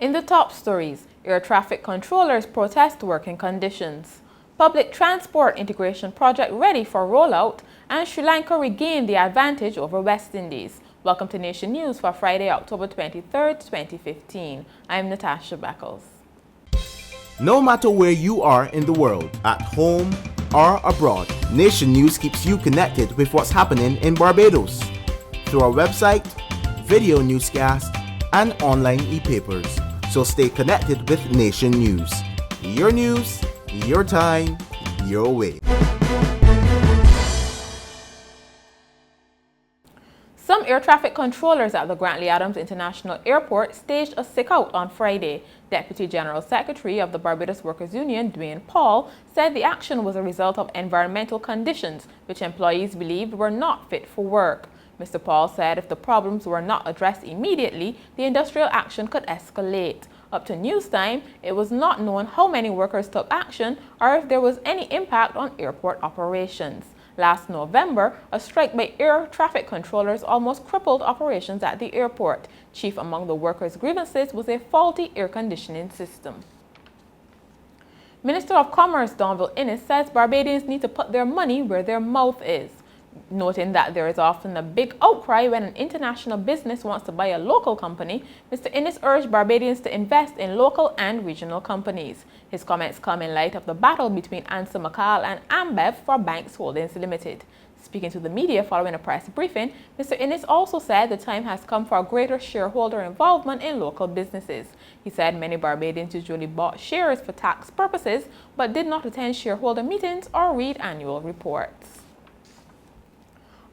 In the top stories, air traffic controllers protest working conditions. Public transport integration project ready for rollout, and Sri Lanka regained the advantage over West Indies. Welcome to Nation News for Friday, October 23rd, 2015. I'm Natasha Beckles. No matter where you are in the world, at home or abroad, Nation News keeps you connected with what's happening in Barbados through our website, video newscast, and online e-papers. So stay connected with Nation News. Your news, your time, your way. Some air traffic controllers at the Grantley Adams International Airport staged a sick-out on Friday. Deputy General Secretary of the Barbados Workers Union, Dwayne Paul, said the action was a result of environmental conditions which employees believed were not fit for work. Mr. Paul said if the problems were not addressed immediately, the industrial action could escalate. Up to news time, it was not known how many workers took action or if there was any impact on airport operations. Last November, a strike by air traffic controllers almost crippled operations at the airport. Chief among the workers' grievances was a faulty air conditioning system. Minister of Commerce Donville Innes says Barbadians need to put their money where their mouth is, noting that there is often a big outcry when an international business wants to buy a local company. Mr. Innes urged Barbadians to invest in local and regional companies. His comments come in light of the battle between Ansel McCall and Ambev for Banks Holdings Limited. Speaking to the media following a press briefing, Mr. Innes also said the time has come for greater shareholder involvement in local businesses. He said many Barbadians usually bought shares for tax purposes but did not attend shareholder meetings or read annual reports.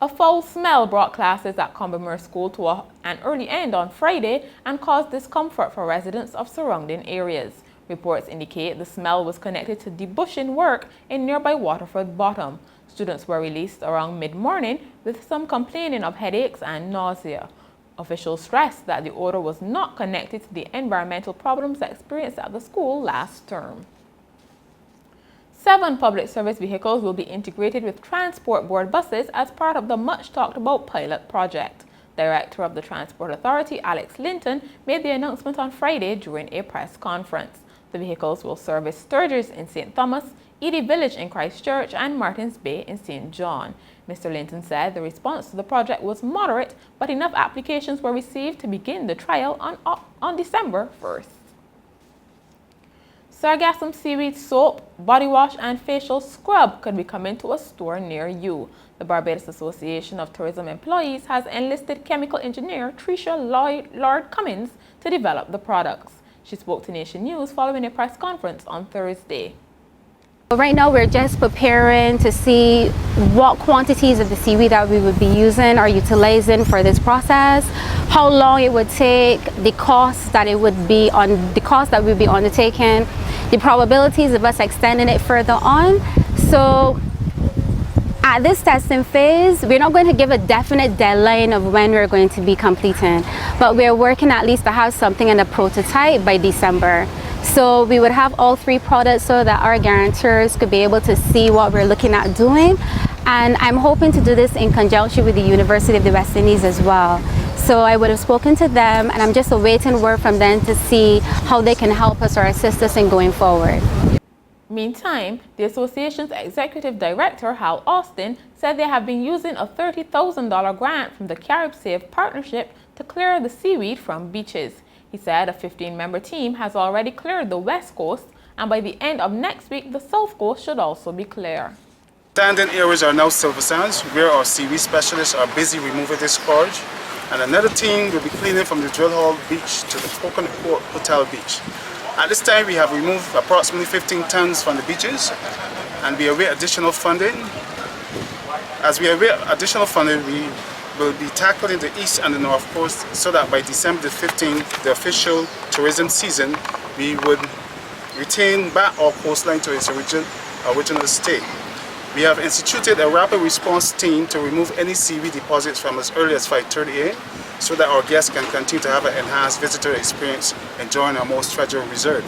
A foul smell brought classes at Combermere School to an early end on Friday and caused discomfort for residents of surrounding areas. Reports indicate the smell was connected to debushing work in nearby Waterford Bottom. Students were released around mid-morning with some complaining of headaches and nausea. Officials stressed that the odor was not connected to the environmental problems experienced at the school last term. 7 public service vehicles will be integrated with Transport Board buses as part of the much-talked-about pilot project. Director of the Transport Authority, Alex Linton, made the announcement on Friday during a press conference. The vehicles will service Sturgis in St. Thomas, Edie Village in Christchurch, and Martins Bay in St. John. Mr. Linton said the response to the project was moderate, but enough applications were received to begin the trial on December 1st. Sargassum seaweed soap, body wash, and facial scrub could be coming to a store near you. The Barbados Association of Tourism Employees has enlisted chemical engineer Tricia Lord Cummins to develop the products. She spoke to Nation News following a press conference on Thursday. Right now we're just preparing to see what quantities of the seaweed that we would be using or utilizing for this process, how long it would take, the cost that we'd be undertaking, the probabilities of us extending it further on. So at this testing phase, we're not going to give a definite deadline of when we're going to be completing, but we're working at least to have something in a prototype by December. So we would have all 3 products so that our guarantors could be able to see what we're looking at doing. And I'm hoping to do this in conjunction with the University of the West Indies as well. So I would have spoken to them, and I'm just awaiting word from them to see how they can help us or assist us in going forward. Meantime, the association's executive director, Hal Austin, said they have been using a $30,000 grant from the Carib Save Partnership to clear the seaweed from beaches. He said a 15-member team has already cleared the west coast, and by the end of next week, the south coast should also be clear. Standing areas are now silver sands, where our seaweed specialists are busy removing this scourge, and another team will be cleaning from the Drill Hall Beach to the Coconut Court Hotel Beach. At this time, we have removed approximately 15 tons from the beaches, and we await additional funding. As we await additional funding, we will be tackling the east and the north coast so that by December the 15th, the official tourism season, we would retain back our coastline to its original state. We have instituted a rapid response team to remove any seaweed deposits from as early as 5:30 a.m. so that our guests can continue to have an enhanced visitor experience enjoying our most treasured reserve.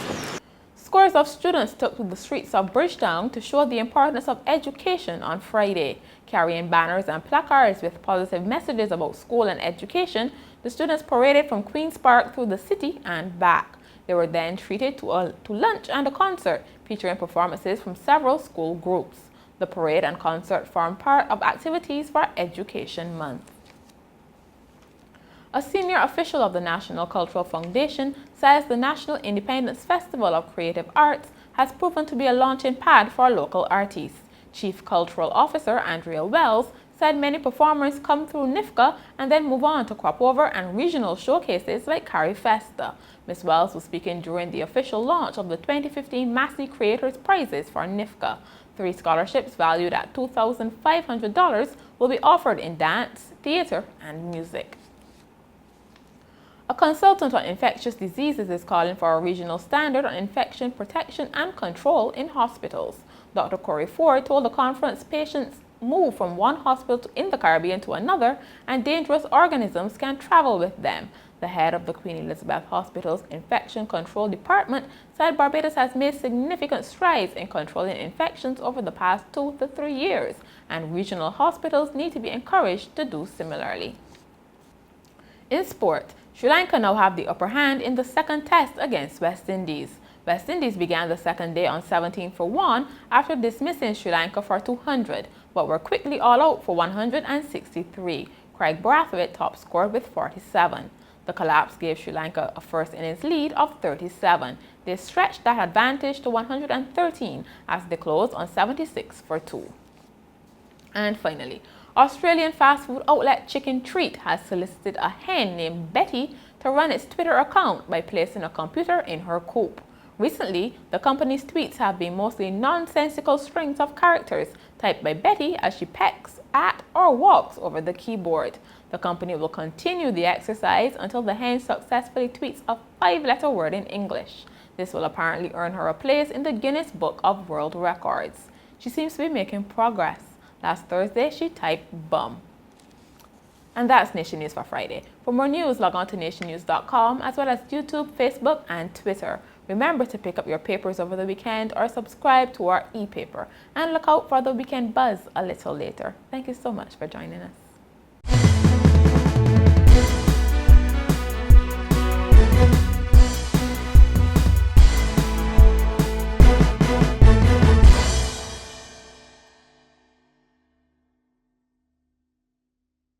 Scores of students took to the streets of Bridgetown to show the importance of education on Friday. Carrying banners and placards with positive messages about school and education, the students paraded from Queen's Park through the city and back. They were then treated to lunch and a concert featuring performances from several school groups. The parade and concert form part of activities for Education Month. A senior official of the National Cultural Foundation says the National Independence Festival of Creative Arts has proven to be a launching pad for local artists. Chief Cultural Officer Andrea Wells said many performers come through NIFCA and then move on to cropover and regional showcases like Cari Festa. Ms. Wells was speaking during the official launch of the 2015 Massey Creators Prizes for NIFCA. 3 scholarships valued at $2,500 will be offered in dance, theater, and music. A consultant on infectious diseases is calling for a regional standard on infection protection and control in hospitals. Dr. Corey Ford told the conference patients move from one hospital in the Caribbean to another and dangerous organisms can travel with them. The head of the Queen Elizabeth Hospital's Infection Control Department said Barbados has made significant strides in controlling infections over the past 2 to 3 years, and regional hospitals need to be encouraged to do similarly. In sport, Sri Lanka now have the upper hand in the second test against West Indies. West Indies began the second day on 17 for 1 after dismissing Sri Lanka for 200, but were quickly all out for 163. Craig Brathwaite top scored with 47. The collapse gave Sri Lanka a first innings lead of 37. They stretched that advantage to 113 as they closed on 76 for 2. And finally, Australian fast food outlet Chicken Treat has solicited a hen named Betty to run its Twitter account by placing a computer in her coop. Recently, the company's tweets have been mostly nonsensical strings of characters typed by Betty as she pecks at or walks over the keyboard. The company will continue the exercise until the hen successfully tweets a 5-letter word in English. This will apparently earn her a place in the Guinness Book of World Records. She seems to be making progress. Last Thursday, she typed bum. And that's Nation News for Friday. For more news, log on to nationnews.com as well as YouTube, Facebook, and Twitter. Remember to pick up your papers over the weekend or subscribe to our e-paper. And look out for the Weekend Buzz a little later. Thank you so much for joining us.